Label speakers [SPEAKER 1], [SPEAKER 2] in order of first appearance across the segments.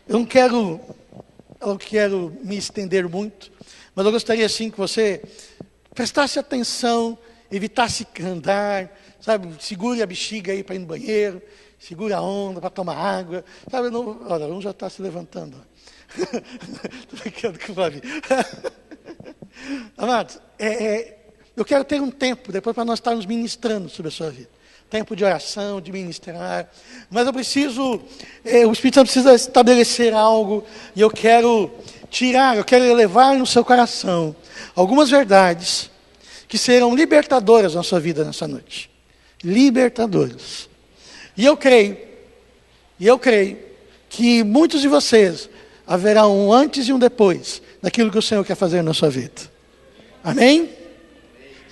[SPEAKER 1] eu não quero me estender muito, mas eu gostaria assim que você prestasse atenção, evitasse andar, sabe? Segure a bexiga aí para ir no banheiro, segure a onda para tomar água, sabe? Não, olha, um já está se levantando. Estou brincando com o Flavinho. Amados, eu quero ter um tempo depois para nós estarmos ministrando sobre a sua vida. Tempo de oração, de ministrar. Mas o Espírito Santo precisa estabelecer algo, e eu quero elevar no seu coração algumas verdades que serão libertadoras na sua vida nessa noite. Libertadoras. E eu creio que muitos de vocês haverá um antes e um depois daquilo que o Senhor quer fazer na sua vida. Amém?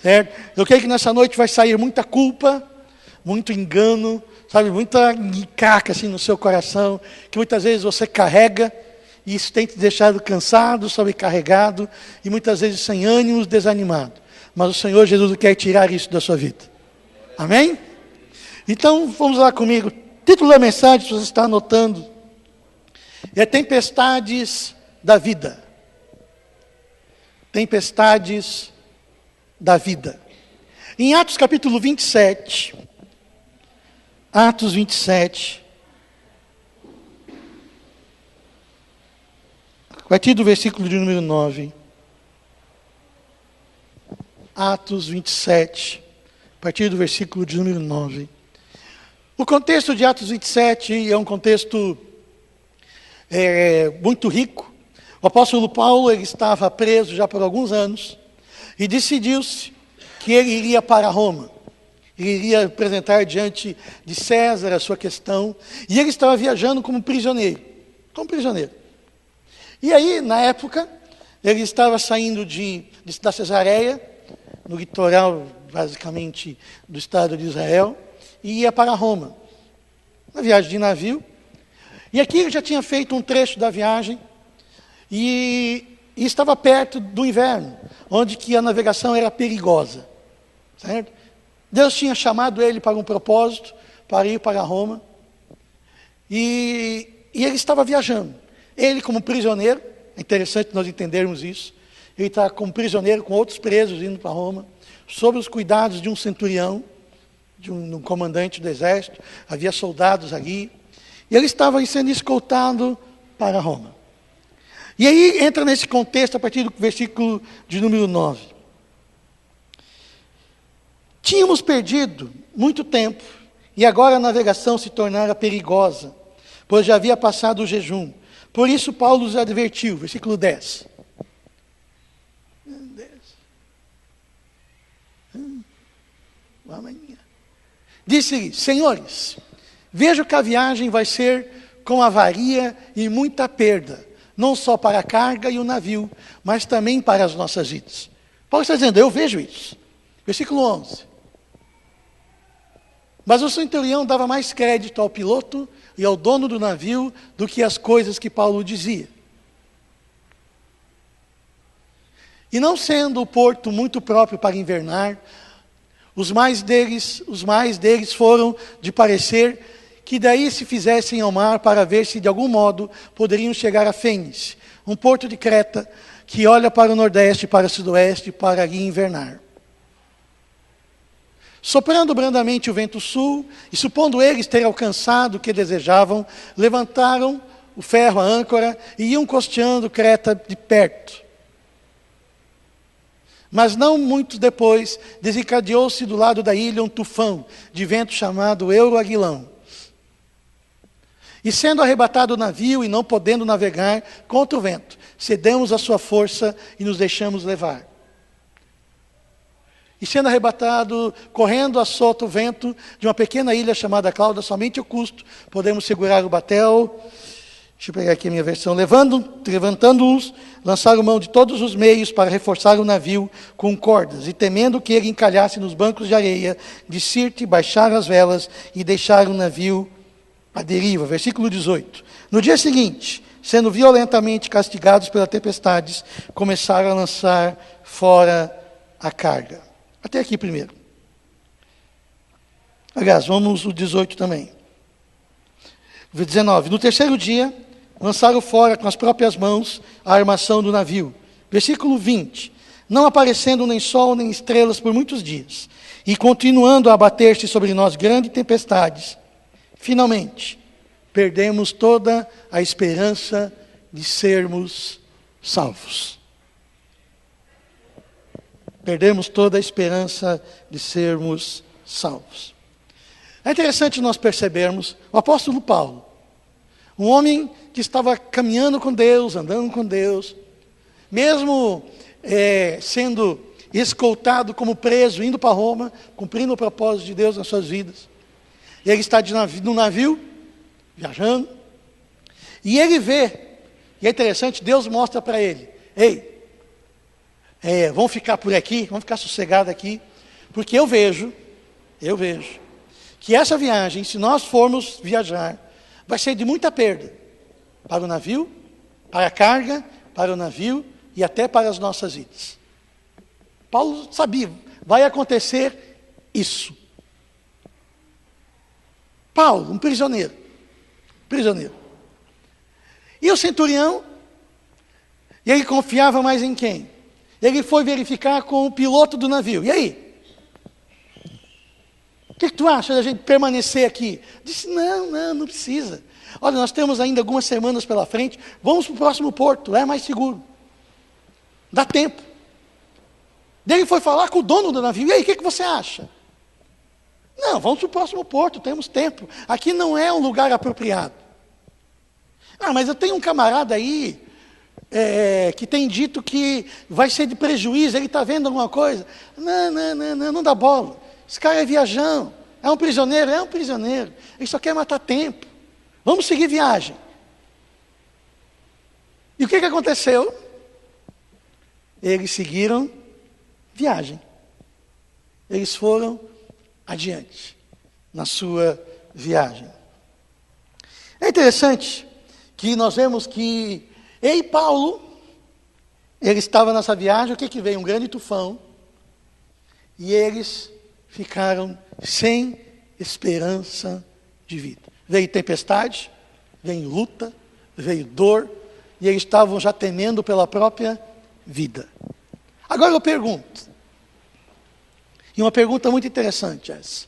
[SPEAKER 1] Certo? Eu creio que nessa noite vai sair muita culpa, muito engano, sabe, muita caca assim no seu coração, que muitas vezes você carrega, e isso tem te deixado cansado, sobrecarregado, e muitas vezes sem ânimos, desanimado. Mas o Senhor Jesus quer tirar isso da sua vida. Amém? Então, vamos lá comigo. O título da mensagem, se você está anotando, é Tempestades da Vida. Tempestades da Vida. Em Atos capítulo 27, Atos 27, a partir do versículo de número 9. Atos 27, a partir do versículo de número 9. O contexto de Atos 27 é um contexto muito rico. O apóstolo Paulo, ele estava preso já por alguns anos e decidiu-se que ele iria para Roma. Ele iria apresentar diante de César a sua questão, e ele estava viajando como prisioneiro. E aí, na época, ele estava saindo da Cesareia, no litoral, basicamente, do estado de Israel, e ia para Roma. Uma viagem de navio. E aqui ele já tinha feito um trecho da viagem, e estava perto do inverno, onde que a navegação era perigosa. Certo? Deus tinha chamado ele para um propósito, para ir para Roma, e ele estava viajando. Ele como prisioneiro, é interessante nós entendermos isso, ele está como prisioneiro com outros presos indo para Roma, sob os cuidados de um centurião, de um comandante do exército, havia soldados ali, e ele estava sendo escoltado para Roma. E aí entra nesse contexto a partir do versículo de número 9. Tínhamos perdido muito tempo, e agora a navegação se tornara perigosa, pois já havia passado o jejum. Por isso Paulo os advertiu, versículo 10. Disse-lhe: senhores, vejo que a viagem vai ser com avaria e muita perda, não só para a carga e o navio, mas também para as nossas vidas. Paulo está dizendo, eu vejo isso. Versículo 11. Mas o centurião dava mais crédito ao piloto e ao dono do navio do que as coisas que Paulo dizia. E não sendo o porto muito próprio para invernar, os mais deles foram de parecer que daí se fizessem ao mar para ver se de algum modo poderiam chegar a Fênice, um porto de Creta que olha para o nordeste, para o sudoeste, para ali invernar. Soprando brandamente o vento sul, e supondo eles ter alcançado o que desejavam, levantaram o ferro, a âncora, e iam costeando Creta de perto. Mas não muito depois, desencadeou-se do lado da ilha um tufão de vento chamado Euroaguilão. E sendo arrebatado o navio e não podendo navegar contra o vento, cedemos à sua força e nos deixamos levar. E sendo arrebatado, correndo a solta o vento de uma pequena ilha chamada Cláudia, somente o custo, podemos segurar o batel. Deixa eu pegar aqui a minha versão. Levantando-os, lançaram mão de todos os meios para reforçar o navio com cordas, e temendo que ele encalhasse nos bancos de areia de Sirte, baixaram as velas e deixaram o navio à deriva. Versículo 18. No dia seguinte, sendo violentamente castigados pelas tempestades, começaram a lançar fora a carga. Até aqui primeiro. Aliás, vamos o 18 também. 19. No terceiro dia, lançaram fora com as próprias mãos a armação do navio. Versículo 20. Não aparecendo nem sol nem estrelas por muitos dias, e continuando a abater-se sobre nós grandes tempestades, finalmente, perdemos toda a esperança de sermos salvos. Perdemos toda a esperança de sermos salvos. É interessante nós percebermos o apóstolo Paulo, um homem que estava caminhando com Deus, andando com Deus, mesmo sendo escoltado como preso, indo para Roma, cumprindo o propósito de Deus nas suas vidas. Ele está no navio, viajando, e ele vê, e é interessante, Deus mostra para ele: ei, vamos ficar por aqui, vamos ficar sossegados aqui, porque eu vejo, que essa viagem, se nós formos viajar, vai ser de muita perda, para o navio, para a carga, para o navio, e até para as nossas vidas. Paulo sabia, vai acontecer isso. Paulo, um prisioneiro. E o centurião, ele confiava mais em quem? Ele foi verificar com o piloto do navio. E aí? O que tu acha da gente permanecer aqui? Disse, não precisa. Olha, nós temos ainda algumas semanas pela frente, vamos para o próximo porto, é mais seguro. Dá tempo. Daí ele foi falar com o dono do navio. E aí, o que você acha? Não, vamos para o próximo porto, temos tempo. Aqui não é um lugar apropriado. Mas eu tenho um camarada aí que tem dito que vai ser de prejuízo, ele está vendo alguma coisa. Não dá bola. Esse cara é viajão, é um prisioneiro, ele só quer matar tempo. Vamos seguir viagem. E o que aconteceu? Eles seguiram viagem. Eles foram adiante na sua viagem. É interessante que nós vemos que Paulo, ele estava nessa viagem, o que veio? Um grande tufão, e eles ficaram sem esperança de vida. Veio tempestade, veio luta, veio dor, e eles estavam já temendo pela própria vida. Agora eu pergunto, e uma pergunta muito interessante essa: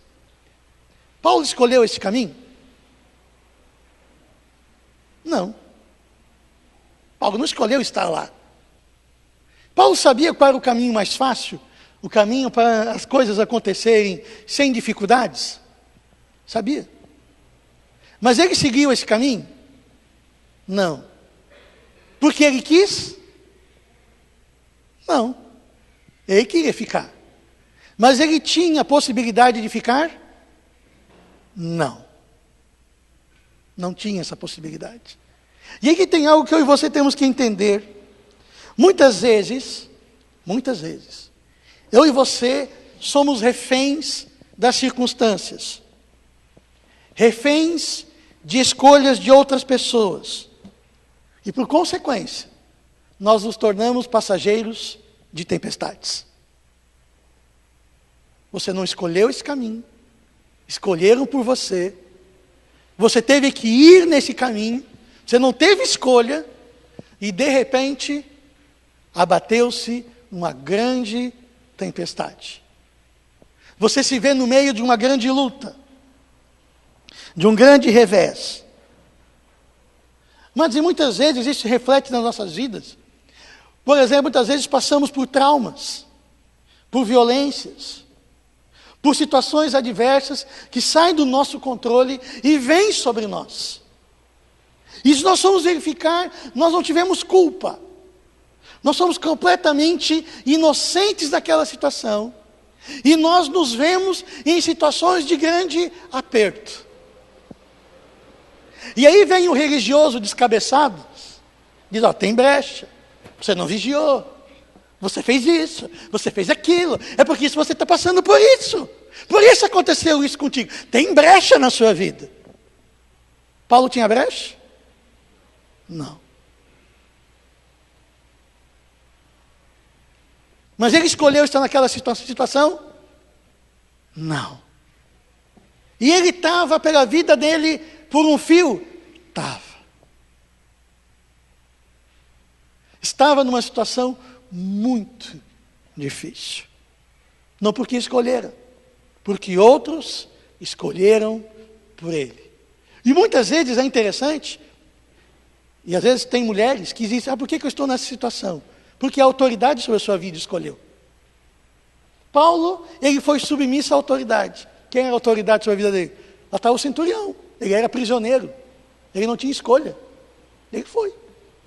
[SPEAKER 1] Paulo escolheu esse caminho? Não. Paulo não escolheu estar lá. Paulo sabia qual era o caminho mais fácil, o caminho para as coisas acontecerem sem dificuldades? Sabia. Mas ele seguiu esse caminho? Não. Porque ele quis? Não. Ele queria ficar. Mas ele tinha a possibilidade de ficar? Não. Não tinha essa possibilidade. E aqui tem algo que eu e você temos que entender. Muitas vezes, eu e você somos reféns das circunstâncias. Reféns de escolhas de outras pessoas. E por consequência, nós nos tornamos passageiros de tempestades. Você não escolheu esse caminho. Escolheram por você. Você teve que ir nesse caminho. Você não teve escolha. E de repente, abateu-se uma grande tempestade. Você se vê no meio de uma grande luta. De um grande revés. Mas e muitas vezes isso se reflete nas nossas vidas. Por exemplo, muitas vezes passamos por traumas, por violências, por situações adversas que saem do nosso controle e vêm sobre nós. E se nós formos verificar, nós não tivemos culpa. Nós somos completamente inocentes daquela situação. E nós nos vemos em situações de grande aperto. E aí vem o religioso descabeçado, diz, tem brecha, você não vigiou, você fez isso, você fez aquilo, é porque isso você está passando por isso aconteceu isso contigo, tem brecha na sua vida. Paulo tinha brecha? Não. Mas ele escolheu estar naquela situação? Não. E ele estava pela vida dele por um fio? Estava. estava numa situação muito difícil. Não porque escolheram, porque outros escolheram por ele. E muitas vezes é interessante, e às vezes tem mulheres que dizem, por que eu estou nessa situação? Porque a autoridade sobre a sua vida escolheu. Paulo, ele foi submisso à autoridade. Quem era a autoridade sobre a vida dele? Lá estava o centurião, ele era prisioneiro, ele não tinha escolha, ele foi.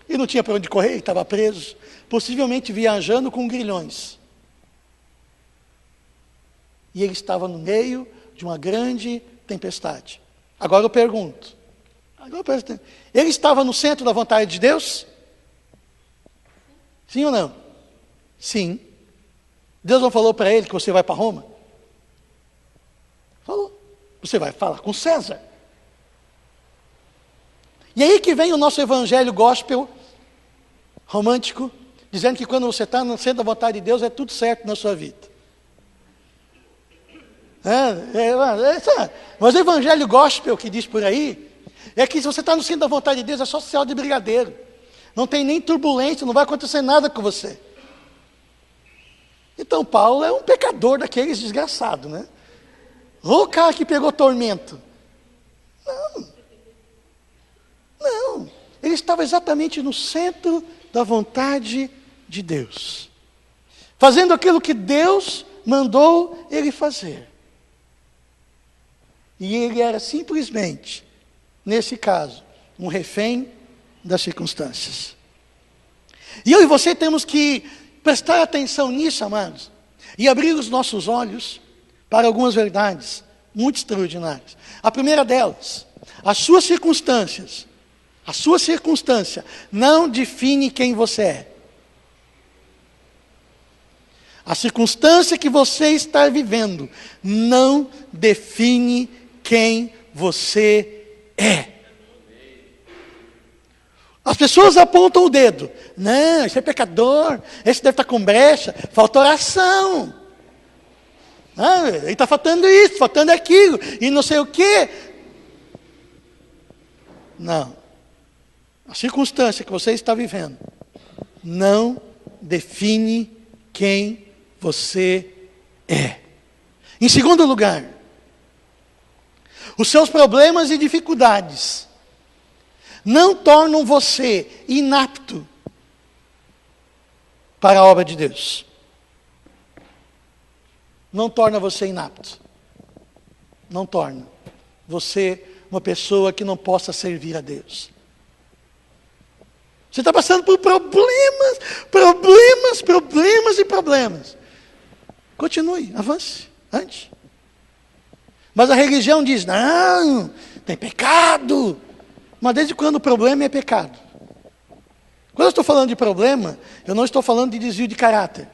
[SPEAKER 1] Ele não tinha para onde correr, ele estava preso, possivelmente viajando com grilhões. E ele estava no meio de uma grande tempestade. Agora eu pergunto, ele estava no centro da vontade de Deus? Sim ou não? Sim. Deus não falou para ele que você vai para Roma? Falou. Você vai falar com César. E aí que vem o nosso evangelho gospel romântico, dizendo que quando você está no centro da vontade de Deus, é tudo certo na sua vida. Mas o evangelho gospel que diz por aí, é que se você está no centro da vontade de Deus, é só céu de brigadeiro. Não tem nem turbulência, não vai acontecer nada com você. Então Paulo é um pecador daqueles desgraçados, né? O cara que pegou tormento. Não. Ele estava exatamente no centro da vontade de Deus. Fazendo aquilo que Deus mandou ele fazer. E ele era simplesmente, nesse caso, um refém das circunstâncias. E eu e você temos que prestar atenção nisso, amados, e abrir os nossos olhos para algumas verdades muito extraordinárias. A primeira delas, a sua circunstância não define quem você é. A circunstância que você está vivendo não define quem você é. As pessoas apontam o dedo. Não, esse é pecador, esse deve estar com brecha, falta oração. Ele está faltando isso, faltando aquilo, e não sei o quê. Não. A circunstância que você está vivendo não define quem você é. Em segundo lugar, os seus problemas e dificuldades não tornam você inapto para a obra de Deus. Não torna você inapto. Não torna você uma pessoa que não possa servir a Deus. Você está passando por problemas. Continue, avance, ande. Mas a religião diz, não, tem pecado. Mas desde quando o problema é pecado? Quando eu estou falando de problema, eu não estou falando de desvio de caráter.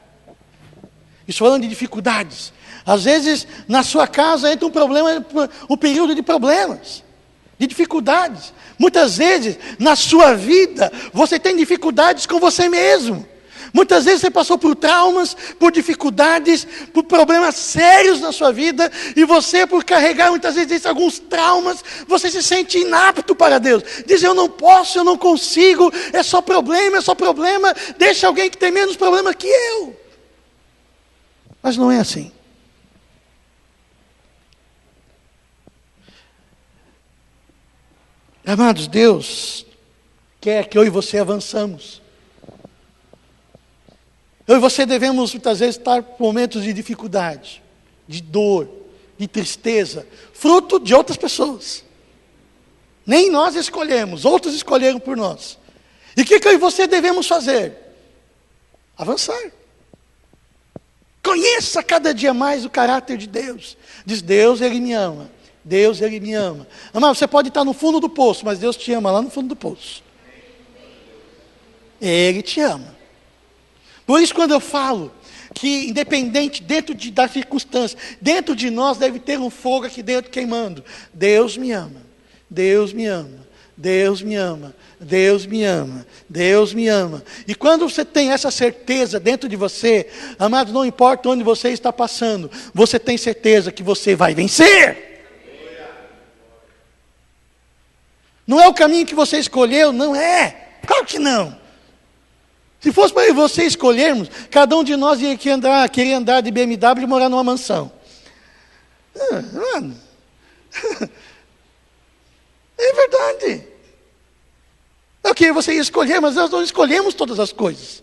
[SPEAKER 1] Estou falando de dificuldades. Às vezes, na sua casa entra um período de problemas, de dificuldades. Muitas vezes, na sua vida, você tem dificuldades com você mesmo. Muitas vezes você passou por traumas, por dificuldades, por problemas sérios na sua vida, e você, por carregar muitas vezes alguns traumas, você se sente inapto para Deus. Diz, eu não posso, eu não consigo, é só problema, deixa alguém que tem menos problema que eu. Mas não é assim. Amados, Deus quer que eu e você avançamos. Eu e você devemos muitas vezes estar por momentos de dificuldade, de dor, de tristeza, fruto de outras pessoas. Nem nós escolhemos, outros escolheram por nós. E o que eu e você devemos fazer? Avançar. Conheça cada dia mais o caráter de Deus. Diz, Deus, Ele me ama. Deus, Ele me ama. Amado, você pode estar no fundo do poço, mas Deus te ama lá no fundo do poço. Ele te ama. Por isso, quando eu falo que, independente, da circunstância, dentro de nós deve ter um fogo aqui dentro queimando. Deus me ama. Deus me ama. Deus me ama. Deus me ama. Deus me ama. E quando você tem essa certeza dentro de você, amado, não importa onde você está passando, você tem certeza que você vai vencer. Não é o caminho que você escolheu? Não é. Claro que não. Se fosse para eu e você escolhermos, cada um de nós ia querer andar de BMW e morar numa mansão. Mano, é verdade. É o que você ia escolher, mas nós não escolhemos todas as coisas.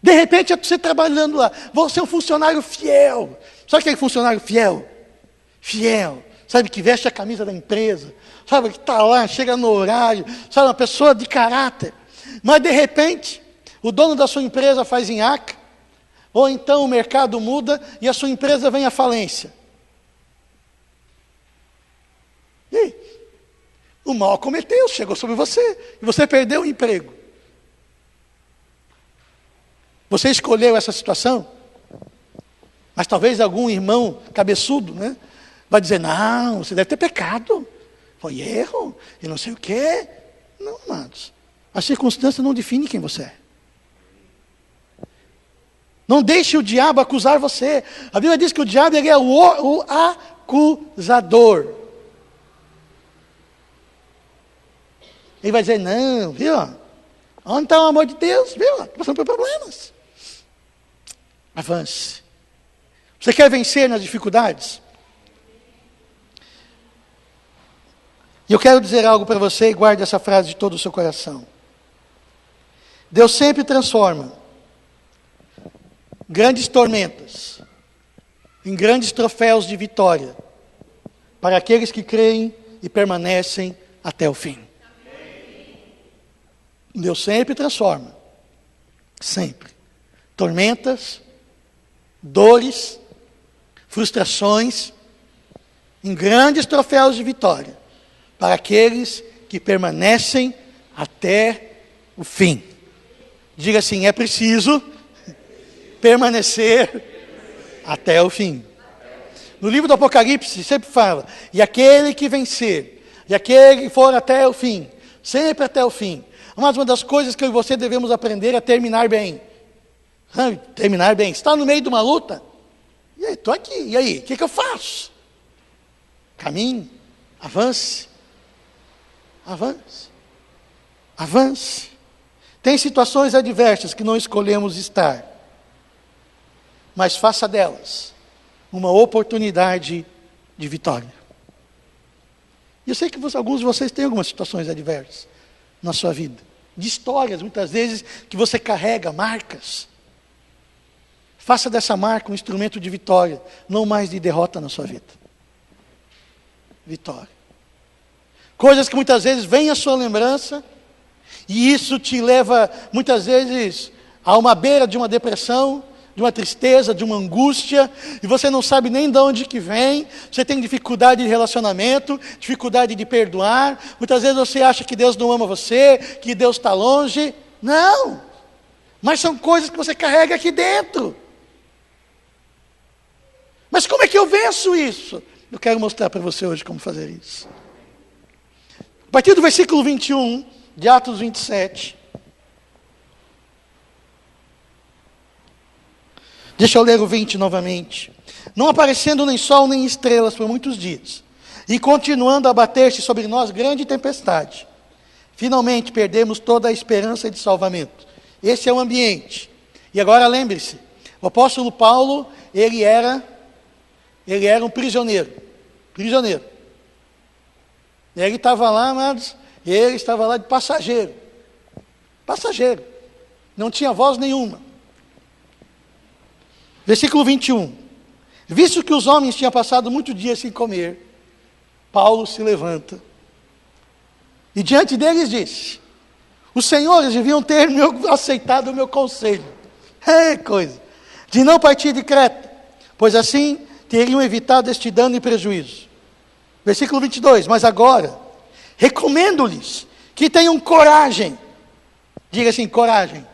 [SPEAKER 1] De repente, é você trabalhando lá, você é um funcionário fiel. Sabe aquele funcionário fiel? Fiel. Sabe, que veste a camisa da empresa. Sabe, que está lá, chega no horário. Sabe, uma pessoa de caráter. Mas, de repente, o dono da sua empresa faz nhaca. Ou então o mercado muda e a sua empresa vem à falência. E aí? O mal cometeu, chegou sobre você. E você perdeu o emprego. Você escolheu essa situação? Mas talvez algum irmão cabeçudo, né, vai dizer, não, você deve ter pecado. Foi erro, e não sei o quê. Não, amados. A circunstância não define quem você é. Não deixe o diabo acusar você. A Bíblia diz que o diabo ele é o acusador. Ele vai dizer, não, viu? Onde está o amor de Deus? Viu? Estou passando por problemas. Avance. Você quer vencer nas dificuldades? E eu quero dizer algo para você e guarde essa frase de todo o seu coração. Deus sempre transforma grandes tormentas em grandes troféus de vitória para aqueles que creem e permanecem até o fim. Deus sempre transforma, sempre, tormentas, dores, frustrações, em grandes troféus de vitória, para aqueles que permanecem até o fim. Diga assim, é preciso permanecer até o fim. No livro do Apocalipse sempre fala, e aquele que vencer, e aquele que for até o fim, sempre até o fim. Mas uma das coisas que eu e você devemos aprender é terminar bem. Terminar bem. Está no meio de uma luta? E aí, estou aqui. E aí, o que eu faço? Caminhe, avance. Avance. Avance. Tem situações adversas que não escolhemos estar. Mas faça delas uma oportunidade de vitória. E eu sei que alguns de vocês têm algumas situações adversas na sua vida. De histórias, muitas vezes, que você carrega, marcas. Faça dessa marca um instrumento de vitória, não mais de derrota na sua vida. Vitória. Coisas que muitas vezes vêm à sua lembrança, e isso te leva, muitas vezes, a uma beira de uma depressão, de uma tristeza, de uma angústia, e você não sabe nem de onde que vem, você tem dificuldade de relacionamento, dificuldade de perdoar, muitas vezes você acha que Deus não ama você, que Deus está longe. Não! Mas são coisas que você carrega aqui dentro. Mas como é que eu venço isso? Eu quero mostrar para você hoje como fazer isso. A partir do versículo 21, de Atos 27, deixa eu ler o 20 novamente. Não aparecendo nem sol nem estrelas por muitos dias, e continuando a bater-se sobre nós grande tempestade, finalmente perdemos toda a esperança de salvamento. Esse é o ambiente. E agora lembre-se, o apóstolo Paulo, ele era um prisioneiro. Ele estava lá, amados, ele estava lá de passageiro. Não tinha voz nenhuma. Versículo 21. Visto que os homens tinham passado muitos dias sem comer, Paulo se levanta e diante deles disse: os senhores deviam ter aceitado o meu conselho, coisa, de não partir de Creta, pois assim teriam evitado este dano e prejuízo. Versículo 22. Mas agora, recomendo-lhes que tenham coragem. Diga assim, coragem.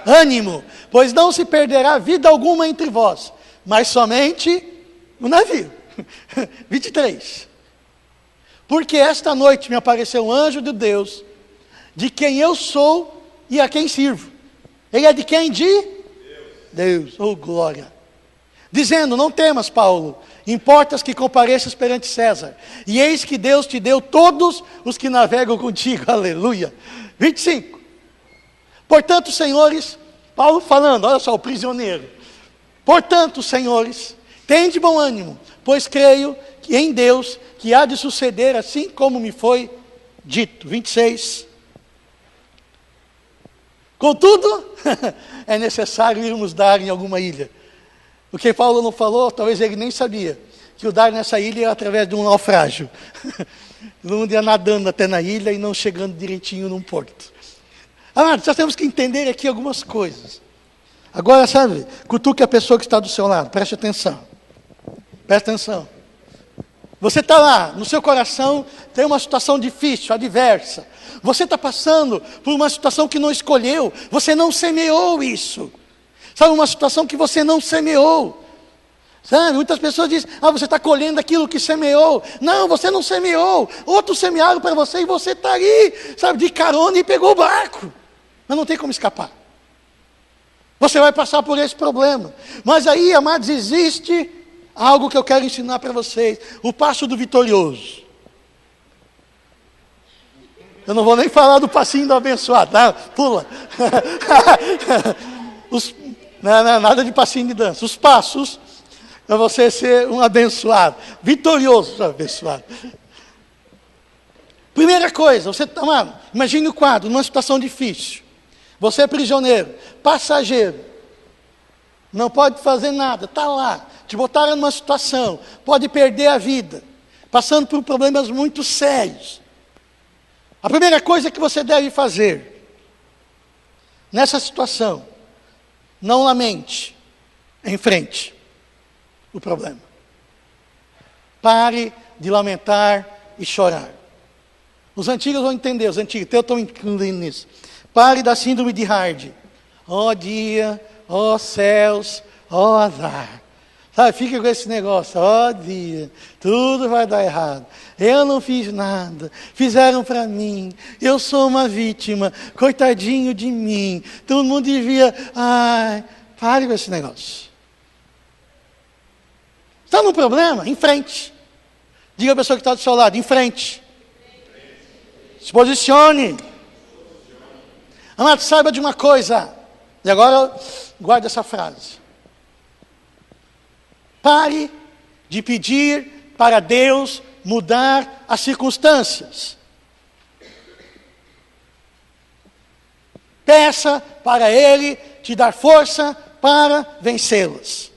[SPEAKER 1] Ânimo, pois não se perderá vida alguma entre vós, mas somente o navio. 23. Porque esta noite me apareceu um anjo de Deus, de quem eu sou e a quem sirvo. Ele é de quem? De Deus. Oh, glória. Dizendo, não temas, Paulo, importas que compareças perante César, e eis que Deus te deu todos os que navegam contigo. Aleluia. 25. Portanto, senhores, Paulo falando, olha só, o prisioneiro. Portanto, senhores, tende bom ânimo, pois creio que em Deus, que há de suceder assim como me foi dito. 26. Contudo, é necessário irmos dar em alguma ilha. O que Paulo não falou, talvez ele nem sabia, que o dar nessa ilha era através de um naufrágio. Não ia nadando até na ilha e não chegando direitinho num porto. Amados, nós temos que entender aqui algumas coisas. Agora, sabe, cutuque a pessoa que está do seu lado, preste atenção. Preste atenção. Você está lá, no seu coração tem uma situação difícil, adversa. Você está passando por uma situação que não escolheu, você não semeou isso. Sabe, uma situação que você não semeou. Sabe, muitas pessoas dizem, você está colhendo aquilo que semeou. Não, você não semeou. Outros semearam para você e você está ali, sabe, de carona e pegou o barco. Mas não tem como escapar. Você vai passar por esse problema. Mas aí, amados, existe algo que eu quero ensinar para vocês. O passo do vitorioso. Eu não vou nem falar do passinho do abençoado, tá? Pula. Não, nada de passinho de dança. Os passos para você ser um abençoado. Vitorioso, abençoado. Primeira coisa, você, amado, imagine o quadro, numa situação difícil. Você é prisioneiro, passageiro. Não pode fazer nada, está lá. Te botaram numa situação, pode perder a vida. Passando por problemas muito sérios. A primeira coisa que você deve fazer, nessa situação, não lamente, enfrente o problema. Pare de lamentar e chorar. Os antigos vão entender, os antigos, eu estou incluindo nisso. Pare da síndrome de Hard. Ó dia, ó céus, ó azar. Sabe, fica com esse negócio, ó dia, tudo vai dar errado. Eu não fiz nada, fizeram para mim, eu sou uma vítima, coitadinho de mim, todo mundo devia, pare com esse negócio. Está no problema? Em frente. Diga a pessoa que está do seu lado, em frente. Se posicione. Amado, saiba de uma coisa, e agora guarde essa frase. Pare de pedir para Deus mudar as circunstâncias. Peça para Ele te dar força para vencê-las.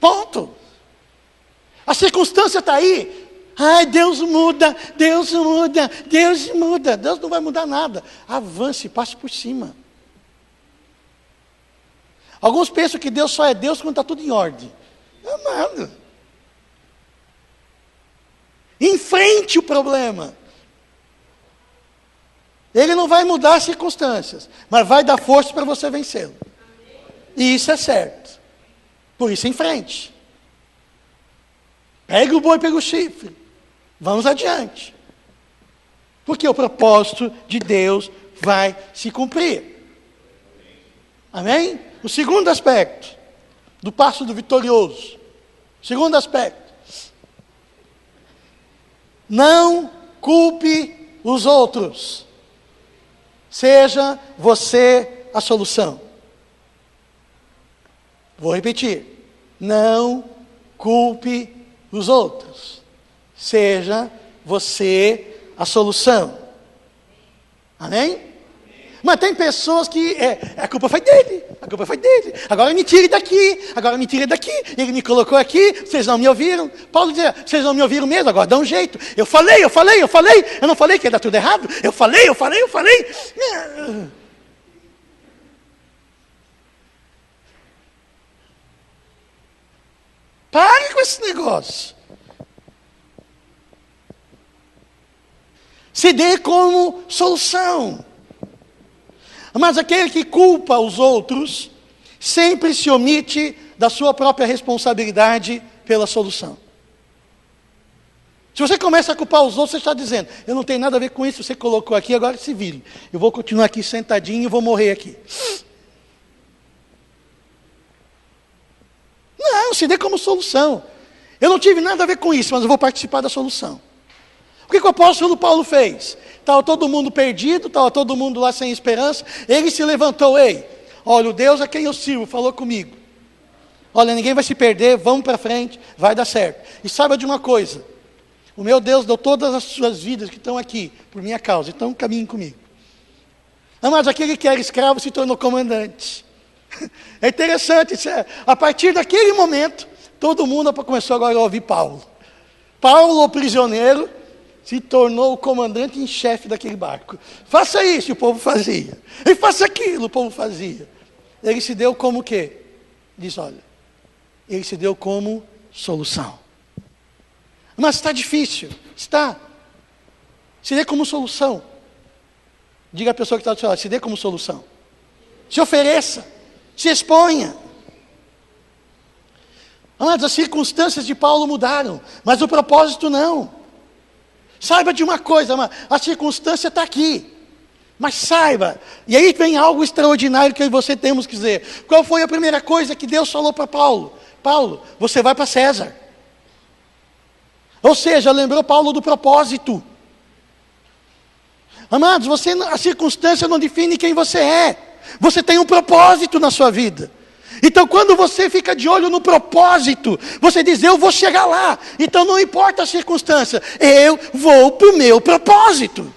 [SPEAKER 1] Ponto. A circunstância está aí. Deus muda, Deus muda, Deus muda. Deus não vai mudar nada. Avance, passe por cima. Alguns pensam que Deus só é Deus quando está tudo em ordem. Amado. Enfrente o problema. Ele não vai mudar as circunstâncias, mas vai dar força para você vencê-lo. E isso é certo. Por isso, em frente. Pegue o boi, pega o chifre. Vamos adiante. Porque o propósito de Deus vai se cumprir. Amém? O segundo aspecto do passo do vitorioso. Segundo aspecto. Não culpe os outros. Seja você a solução. Vou repetir. Não culpe os outros. Seja você a solução. Amém? Mas tem pessoas que a culpa foi dele, a culpa foi dele. Agora me tire daqui, agora me tire daqui. Ele me colocou aqui, vocês não me ouviram. Paulo dizia, vocês não me ouviram mesmo, agora dá um jeito. Eu falei. Eu não falei que ia dar tudo errado. Eu falei. Pare com esse negócio. Se dê como solução. Mas aquele que culpa os outros, sempre se omite da sua própria responsabilidade pela solução. Se você começa a culpar os outros, você está dizendo, eu não tenho nada a ver com isso, você colocou aqui, agora se vire. Eu vou continuar aqui sentadinho e vou morrer aqui. Não, se dê como solução. Eu não tive nada a ver com isso, mas eu vou participar da solução. O que o apóstolo Paulo fez? Estava todo mundo perdido, estava todo mundo lá sem esperança. Ele se levantou, ei, olha, o Deus a quem eu sirvo falou comigo. Olha, ninguém vai se perder, vamos para frente, vai dar certo. E saiba de uma coisa, o meu Deus deu todas as suas vidas que estão aqui, por minha causa, então caminhem comigo. Mas aquele que era escravo se tornou comandante. É interessante, a partir daquele momento, todo mundo começou agora a ouvir Paulo. Paulo, o prisioneiro, se tornou o comandante em chefe daquele barco. Faça isso, o povo fazia. E faça aquilo, o povo fazia. Ele se deu como o quê? Diz, olha, ele se deu como solução. Mas está difícil, está. Se dê como solução. Diga à pessoa que está do seu lado, se dê como solução. Se ofereça, se exponha. Mas as circunstâncias de Paulo mudaram, mas o propósito não. Saiba de uma coisa, a circunstância está aqui. Mas saiba, e aí vem algo extraordinário que eu e você temos que dizer. Qual foi a primeira coisa que Deus falou para Paulo? Paulo, você vai para César. Ou seja, lembrou Paulo do propósito. Amados, a circunstância não define quem você é. Você tem um propósito na sua vida. Então quando você fica de olho no propósito, você diz, eu vou chegar lá. Então não importa a circunstância, eu vou para o meu propósito.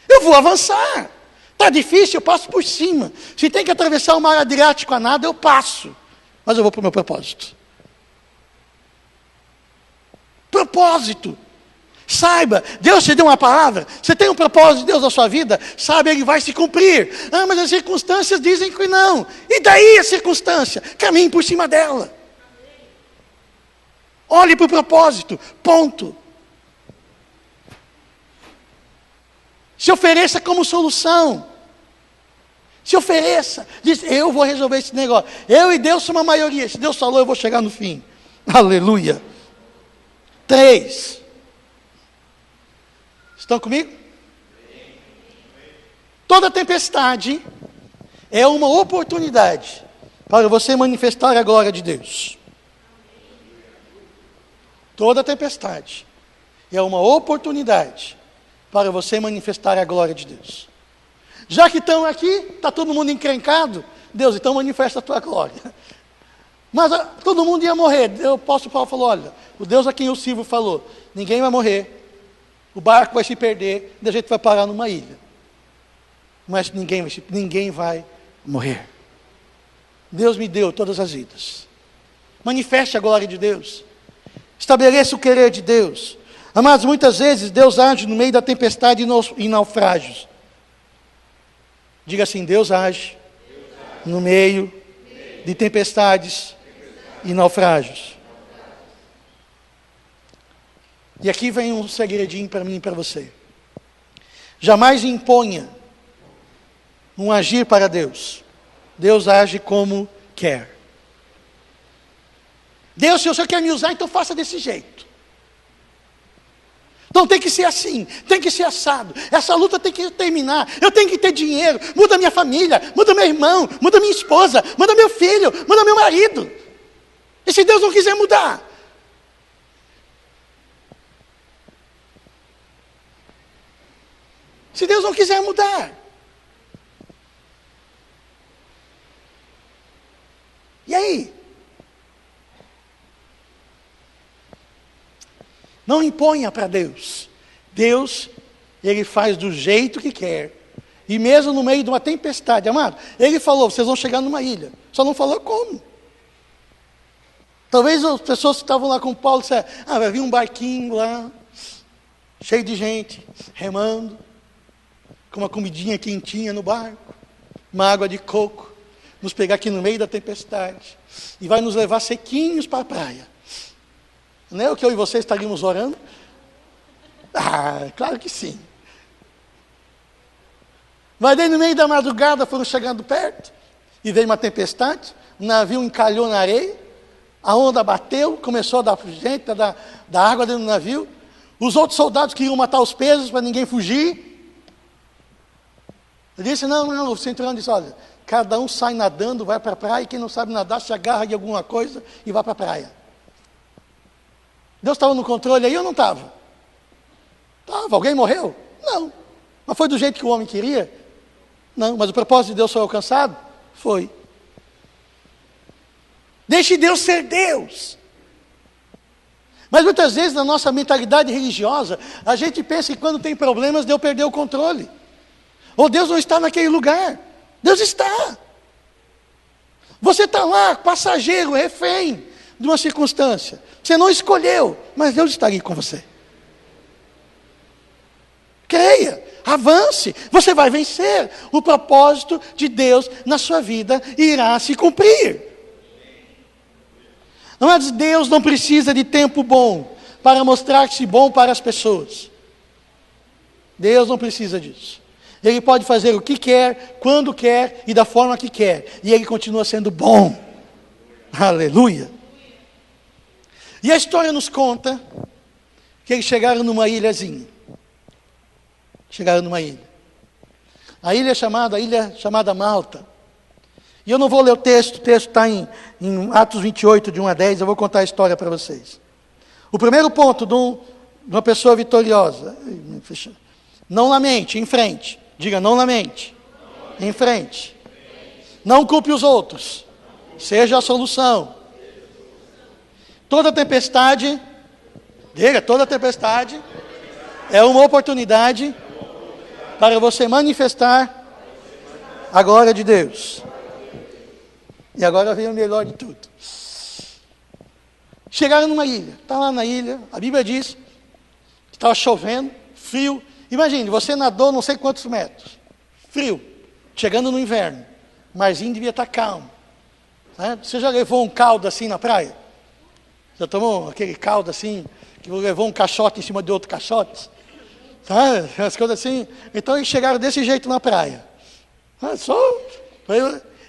[SPEAKER 1] Eu vou avançar. Está difícil, eu passo por cima. Se tem que atravessar o mar Adriático a nada, eu passo. Mas eu vou para o meu propósito. Propósito. Saiba, Deus te deu uma palavra, você tem um propósito de Deus na sua vida, sabe, ele vai se cumprir. Mas as circunstâncias dizem que não. E daí a circunstância? Caminhe por cima dela. Olhe para o propósito, ponto. Se ofereça como solução. Se ofereça, diz, eu vou resolver esse negócio. Eu e Deus somos a maioria, se Deus falou, eu vou chegar no fim. Aleluia. 3. Estão comigo? Toda tempestade é uma oportunidade para você manifestar a glória de Deus. Toda tempestade é uma oportunidade para você manifestar a glória de Deus. Já que estão aqui, está todo mundo encrencado, Deus, então manifesta a tua glória. Mas todo mundo ia morrer. O apóstolo Paulo falou, olha, o Deus a quem eu sirvo falou, ninguém vai morrer. O barco vai se perder, e a gente vai parar numa ilha. Mas ninguém vai morrer. Deus me deu todas as vidas. Manifeste a glória de Deus. Estabeleça o querer de Deus. Amados, muitas vezes Deus age no meio da tempestade e naufrágios. Diga assim, Deus age no meio de tempestades e naufrágios. E aqui vem um segredinho para mim e para você. Jamais imponha um agir para Deus. Deus age como quer. Deus, se o Senhor quer me usar, então faça desse jeito. Então tem que ser assim, tem que ser assado. Essa luta tem que terminar. Eu tenho que ter dinheiro. Muda minha família, muda meu irmão, muda minha esposa, muda meu filho, muda meu marido. E se Deus não quiser mudar? Se Deus não quiser mudar. E aí? Não imponha para Deus. Deus, Ele faz do jeito que quer. E mesmo no meio de uma tempestade, amado, Ele falou, vocês vão chegar numa ilha. Só não falou como. Talvez as pessoas que estavam lá com Paulo disseram, vai vir um barquinho lá, cheio de gente, remando, com uma comidinha quentinha no barco, uma água de coco, nos pegar aqui no meio da tempestade, e vai nos levar sequinhos para a praia. Não é o que eu e você estaríamos orando? Claro que sim. Mas daí no meio da madrugada foram chegando perto, e veio uma tempestade, o navio encalhou na areia, a onda bateu, começou a dar gente, a dar água dentro do navio, os outros soldados queriam matar os presos para ninguém fugir. Ele disse, não, o centurião disse, olha, cada um sai nadando, vai para a praia, e quem não sabe nadar se agarra de alguma coisa e vai para a praia. Deus estava no controle aí ou não estava? Estava. Alguém morreu? Não. Mas foi do jeito que o homem queria? Não. Mas o propósito de Deus foi alcançado? Foi. Deixe Deus ser Deus. Mas muitas vezes na nossa mentalidade religiosa, a gente pensa que quando tem problemas, Deus perdeu o controle. Ou Deus não está naquele lugar. Deus está. Você está lá, passageiro, refém de uma circunstância. Você não escolheu, mas Deus está ali com você. Creia, avance, você vai vencer. O propósito de Deus na sua vida irá se cumprir. Mas Deus não precisa de tempo bom para mostrar-se bom para as pessoas. Deus não precisa disso. Ele pode fazer o que quer, quando quer e da forma que quer. E Ele continua sendo bom. Aleluia. E a história nos conta que eles chegaram numa ilhazinha. Chegaram numa ilha. A ilha chamada Malta. E eu não vou ler o texto está em Atos 28, de 1 a 10, eu vou contar a história para vocês. O primeiro ponto de uma pessoa vitoriosa. Não lamente, em frente. Diga, não lamente. Em frente. Não culpe os outros. Seja a solução. Toda tempestade, diga, toda tempestade é uma oportunidade para você manifestar a glória de Deus. E agora vem o melhor de tudo. Chegaram numa ilha. Está lá na ilha, a Bíblia diz que estava chovendo, frio. Imagine, você nadou não sei quantos metros. Frio. Chegando no inverno. O marzinho devia estar calmo. Né? Você já levou um caldo assim na praia? Já tomou aquele caldo assim, que levou um caixote em cima de outro caixote? Sabe? As coisas assim. Então eles chegaram desse jeito na praia.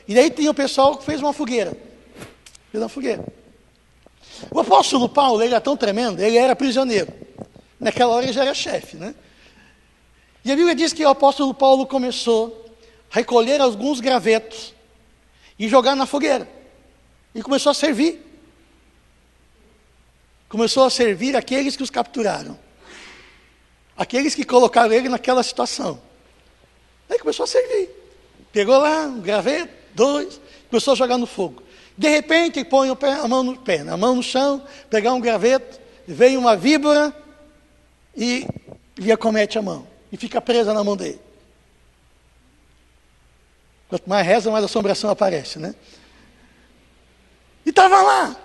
[SPEAKER 1] E daí tinha o pessoal que fez uma fogueira. O apóstolo Paulo, ele era tão tremendo, ele era prisioneiro. Naquela hora ele já era chefe, né? E a Bíblia diz que o apóstolo Paulo começou a recolher alguns gravetos e jogar na fogueira. E começou a servir. Começou a servir aqueles que os capturaram. Aqueles que colocaram ele naquela situação. Aí começou a servir. Pegou lá um graveto, 2, começou a jogar no fogo. De repente, ele põe a mão no chão, pegar um graveto, vem uma víbora e lhe acomete a mão. E fica presa na mão dele. Quanto mais reza, mais assombração aparece, né? E estava lá.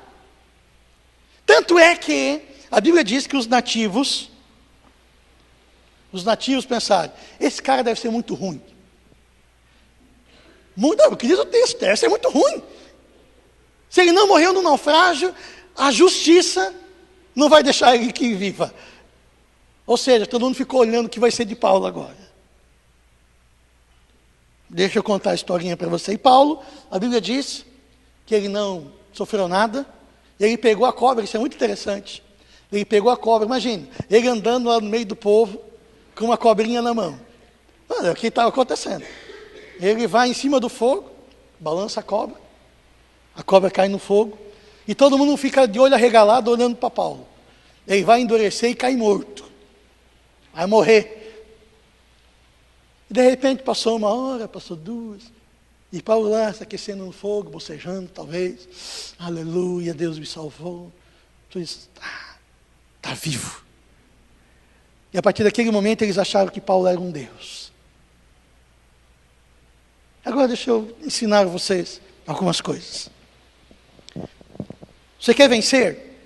[SPEAKER 1] Tanto é que a Bíblia diz que os nativos pensaram, esse cara deve ser muito ruim. O que diz o texto, deve ser muito ruim. Se ele não morreu no naufrágio, a justiça não vai deixar ele que viva. Ou seja, todo mundo ficou olhando o que vai ser de Paulo agora. Deixa eu contar a historinha para você. E Paulo, a Bíblia diz que ele não sofreu nada. Ele pegou a cobra, isso é muito interessante. Ele pegou a cobra, imagine, ele andando lá no meio do povo, com uma cobrinha na mão. Olha o que estava acontecendo. Ele vai em cima do fogo, balança a cobra cai no fogo, e todo mundo fica de olho arregalado olhando para Paulo. Ele vai endurecer e cai morto. Vai morrer. E de repente passou 1 hora, passou 2, e Paulo lá se aquecendo no fogo, bocejando talvez. Aleluia, Deus me salvou. Está vivo. E a partir daquele momento eles acharam que Paulo era um Deus. Agora deixa eu ensinar a vocês algumas coisas. Você quer vencer?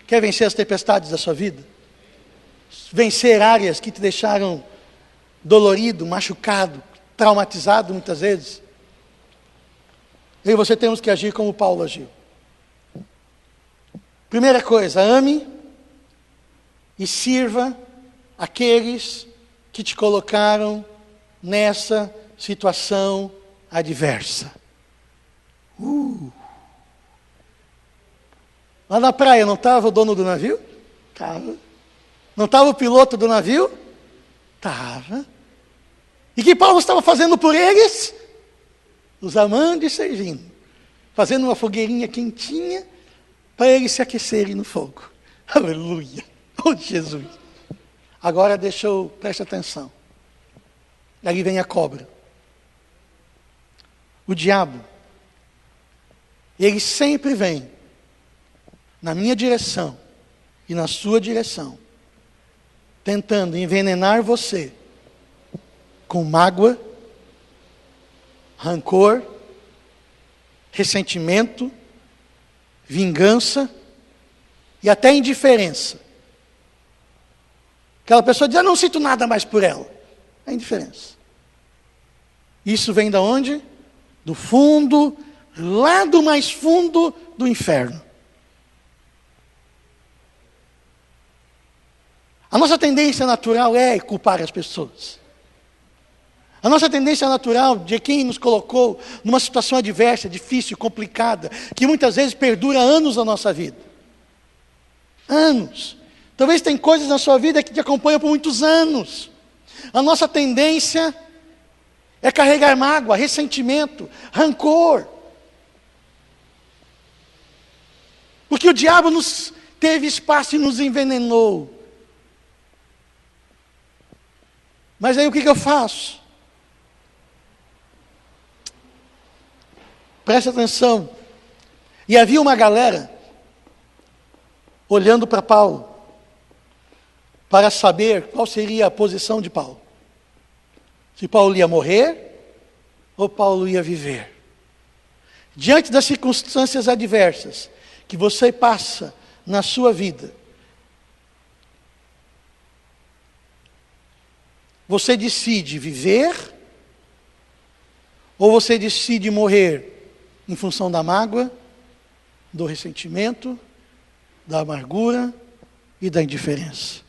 [SPEAKER 1] Quer vencer as tempestades da sua vida? Vencer áreas que te deixaram dolorido, machucado, traumatizado muitas vezes? Eu e você temos que agir como Paulo agiu. Primeira coisa, ame e sirva aqueles que te colocaram nessa situação adversa. Lá na praia não estava o dono do navio? Estava. Não estava o piloto do navio? Estava. E o que Paulo estava fazendo por eles? Os amando e servindo. Fazendo uma fogueirinha quentinha, para eles se aquecerem no fogo. Aleluia! Oh, Jesus! Agora preste atenção. Ali vem a cobra. O diabo, ele sempre vem na minha direção e na sua direção, tentando envenenar você com mágoa, rancor, ressentimento, vingança e até indiferença. Aquela pessoa diz, eu não sinto nada mais por ela. É indiferença. Isso vem da onde? Do fundo, lá do mais fundo do inferno. A nossa tendência natural é culpar as pessoas. A nossa tendência natural de quem nos colocou numa situação adversa, difícil, complicada, que muitas vezes perdura anos na nossa vida. Anos. Talvez tem coisas na sua vida que te acompanham por muitos anos. A nossa tendência é carregar mágoa, ressentimento, rancor. Porque o diabo nos teve espaço e nos envenenou. Mas aí o que eu faço? Preste atenção. E havia uma galera olhando para Paulo, para saber qual seria a posição de Paulo. Se Paulo ia morrer ou Paulo ia viver. Diante das circunstâncias adversas que você passa na sua vida, você decide viver ou você decide morrer em função da mágoa, do ressentimento, da amargura e da indiferença.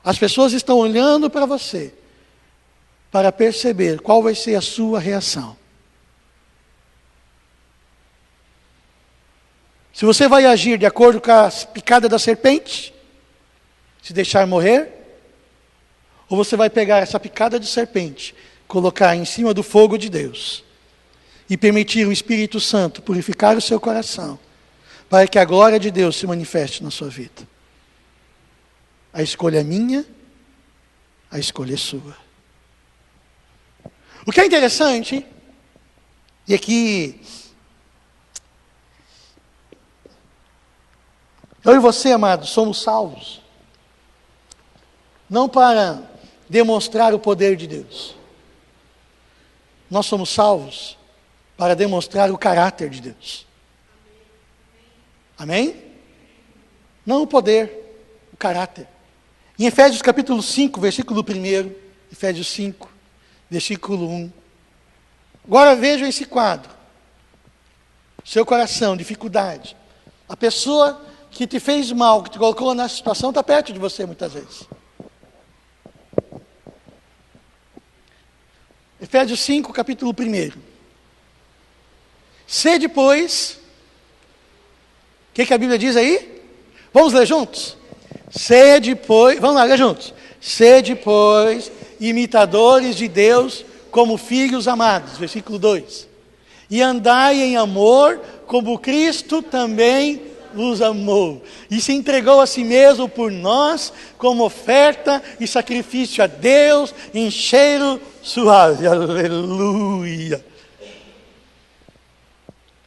[SPEAKER 1] As pessoas estão olhando para você para perceber qual vai ser a sua reação. Se você vai agir de acordo com a picada da serpente, se deixar morrer, ou você vai pegar essa picada de serpente, colocar em cima do fogo de Deus e permitir o Espírito Santo purificar o seu coração, para que a glória de Deus se manifeste na sua vida. A escolha é minha, a escolha é sua. O que é interessante, e aqui eu e você, amados, somos salvos, não para demonstrar o poder de Deus. Nós somos salvos para demonstrar o caráter de Deus. Amém? Não o poder, o caráter. Em Efésios capítulo 5, versículo 1, Efésios 5, versículo 1. Agora vejam esse quadro. Seu coração, dificuldade. A pessoa que te fez mal, que te colocou nessa situação, está perto de você muitas vezes. Efésios 5, capítulo 1. Sede, pois, o que a Bíblia diz aí? Vamos ler juntos? Sede, pois, vamos lá, ler juntos. Sede, pois, imitadores de Deus como filhos amados. Versículo 2. E andai em amor, como Cristo também nos amou. E se entregou a si mesmo por nós, como oferta e sacrifício a Deus, em cheiro suave. Aleluia.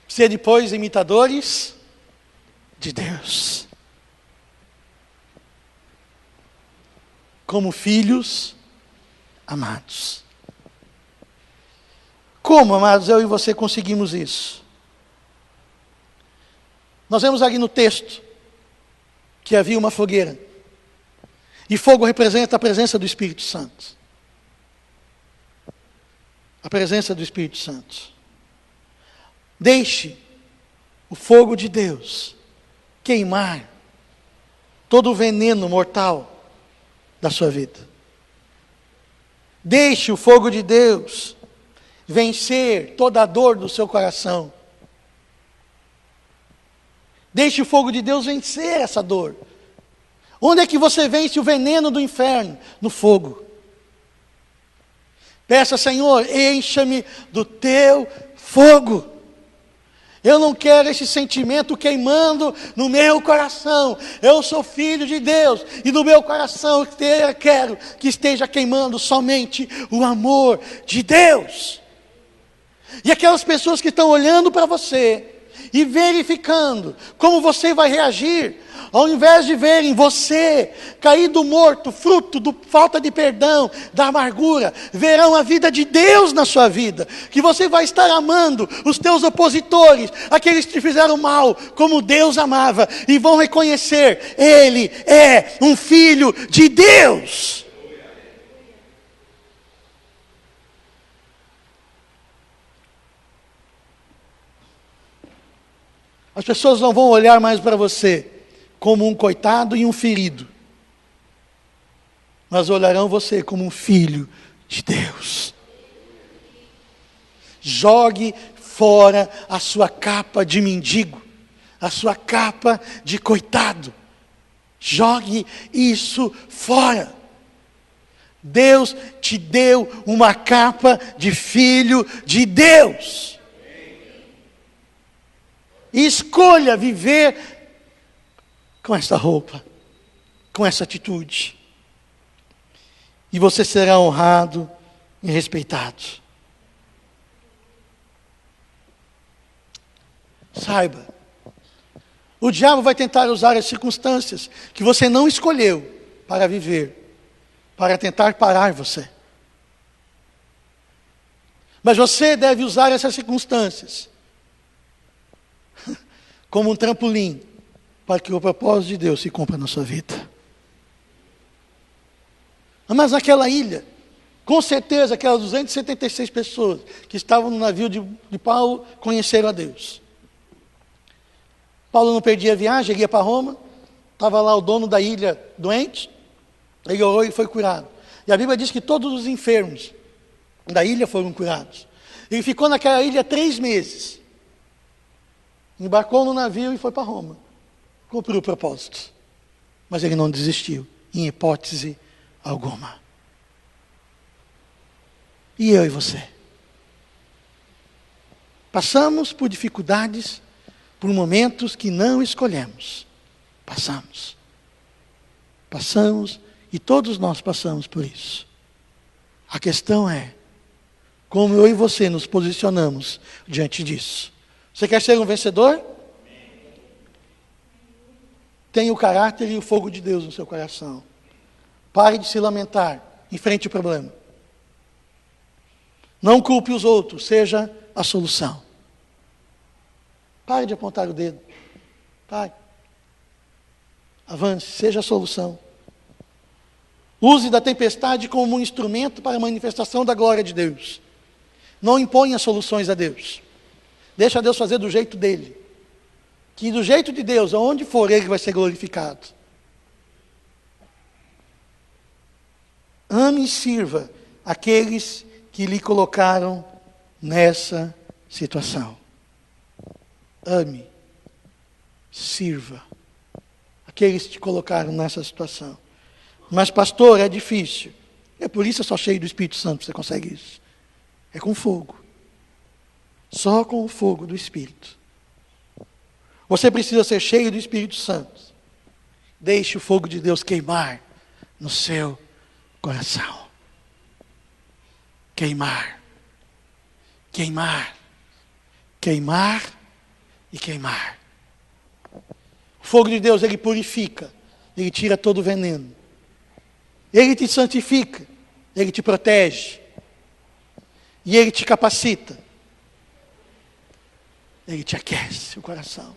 [SPEAKER 1] Sede, pois, imitadores de Deus, como filhos amados. Como, amados, eu e você conseguimos isso? Nós vemos aqui no texto que havia uma fogueira. E fogo representa a presença do Espírito Santo. A presença do Espírito Santo. Deixe o fogo de Deus queimar todo o veneno mortal da sua vida. Deixe o fogo de Deus vencer toda a dor do seu coração. Deixe o fogo de Deus vencer essa dor. Onde é que você vence o veneno do inferno? No fogo. Peça, Senhor, encha-me do teu fogo. Eu não quero esse sentimento queimando no meu coração. Eu sou filho de Deus e no meu coração eu quero que esteja queimando somente o amor de Deus. E aquelas pessoas que estão olhando para você e verificando como você vai reagir, ao invés de verem você caído morto, fruto da falta de perdão, da amargura, verão a vida de Deus na sua vida, que você vai estar amando os teus opositores, aqueles que te fizeram mal, como Deus amava, e vão reconhecer, Ele é um filho de Deus. As pessoas não vão olhar mais para você como um coitado e um ferido, mas olharão você como um filho de Deus. Jogue fora a sua capa de mendigo, a sua capa de coitado. Jogue isso fora. Deus te deu uma capa de filho de Deus. E escolha viver com essa roupa, com essa atitude. E você será honrado e respeitado. Saiba, o diabo vai tentar usar as circunstâncias que você não escolheu para viver, para tentar parar você. Mas você deve usar essas circunstâncias como um trampolim para que o propósito de Deus se cumpra na sua vida. Mas naquela ilha, com certeza aquelas 276 pessoas que estavam no navio de Paulo conheceram a Deus. Paulo não perdia a viagem, ele ia para Roma, estava lá o dono da ilha doente, ele orou e foi curado. E a Bíblia diz que todos os enfermos da ilha foram curados. Ele ficou naquela ilha 3 meses. Embarcou no navio e foi para Roma. Cumpriu o propósito. Mas ele não desistiu, em hipótese alguma. E eu e você? Passamos por dificuldades, por momentos que não escolhemos. Passamos e todos nós passamos por isso. A questão é, como eu e você nos posicionamos diante disso. Você quer ser um vencedor? Tenha o caráter e o fogo de Deus no seu coração. Pare de se lamentar, enfrente o problema. Não culpe os outros, seja a solução. Pare de apontar o dedo. Pare. Avance, seja a solução. Use da tempestade como um instrumento para a manifestação da glória de Deus. Não imponha soluções a Deus. Deixa Deus fazer do jeito dele. Que do jeito de Deus, aonde for, ele vai ser glorificado. Ame e sirva aqueles que lhe colocaram nessa situação. Ame, sirva aqueles que te colocaram nessa situação. Mas pastor, é difícil. É por isso que eu sou cheio do Espírito Santo, você consegue isso. É com fogo. Só com o fogo do Espírito. Você precisa ser cheio do Espírito Santo. Deixe o fogo de Deus queimar no seu coração. Queimar. Queimar. Queimar e queimar. O fogo de Deus, ele purifica. Ele tira todo o veneno. Ele te santifica. Ele te protege. E ele te capacita. Ele te aquece o coração.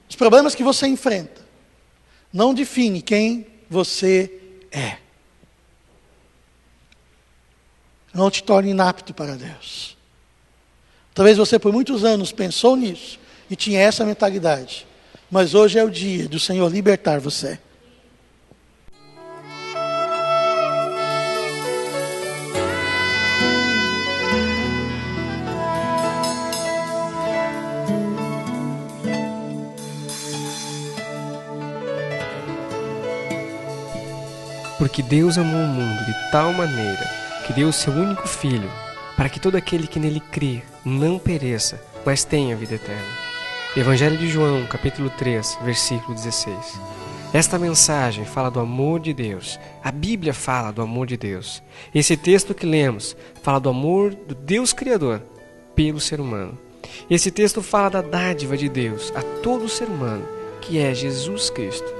[SPEAKER 1] Os problemas que você enfrenta não definem quem você é. Não te torne inapto para Deus. Talvez você por muitos anos pensou nisso e tinha essa mentalidade. Mas hoje é o dia do Senhor libertar você.
[SPEAKER 2] Porque Deus amou o mundo de tal maneira que deu o seu único Filho, para que todo aquele que nele crê não pereça, mas tenha vida eterna. Evangelho de João, capítulo 3, versículo 16. Esta mensagem fala do amor de Deus. A Bíblia fala do amor de Deus. Esse texto que lemos fala do amor do Deus Criador pelo ser humano. Esse texto fala da dádiva de Deus a todo ser humano, que é Jesus Cristo.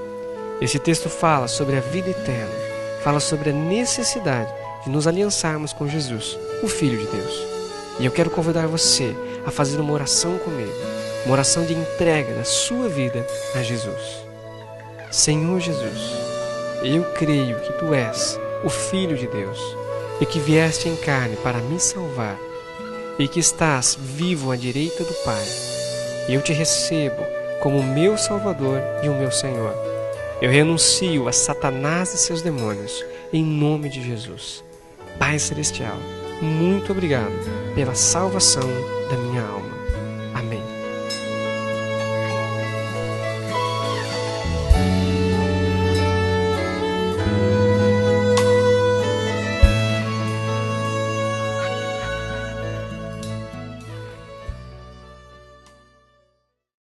[SPEAKER 2] Esse texto fala sobre a vida eterna, fala sobre a necessidade de nos aliançarmos com Jesus, o Filho de Deus. E eu quero convidar você a fazer uma oração comigo, uma oração de entrega da sua vida a Jesus. Senhor Jesus, eu creio que Tu és o Filho de Deus e que vieste em carne para me salvar e que estás vivo à direita do Pai. Eu Te recebo como meu Salvador e o meu Senhor. Eu renuncio a Satanás e seus demônios em nome de Jesus. Pai Celestial, muito obrigado pela salvação da minha alma.